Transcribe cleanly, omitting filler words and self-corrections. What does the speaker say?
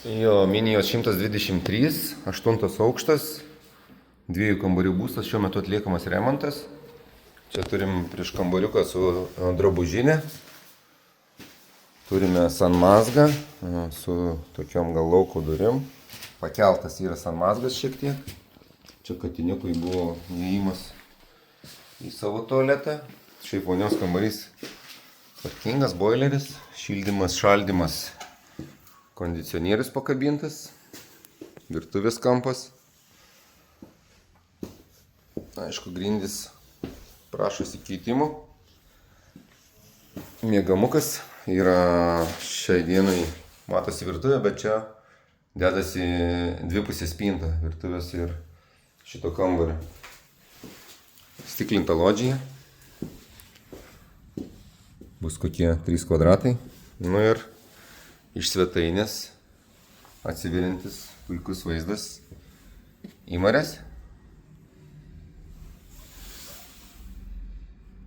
Jo, Minijos 123, 8 aukštas, 2 kambarių būstas, šiuo metu atliekamas remontas. Čia turim prieš kambariuką su drabužinė. Turime sanmazgą su tokiom gal lauko durim. Pakeltas yra sanmazgas šiek tiek. Čia katiniukui buvo įėjimas į savo tualetą. Šiaip vonios kambarys tvarkingas, boileris, šildymas, šaldymas. Kondicionierius pakabintas, virtuvės kampas. Aišku, grindys prašosi keitimų. Miegamukas yra šiai dienai, matosi virtuvė, bet čia dedasi dvipusė spinta virtuvės ir šito kambario. Stiklinta lodžija. Bus kokie 3 kvadratai. Nu ir iš svetainės atsiveriantis puikus vaizdas į marias.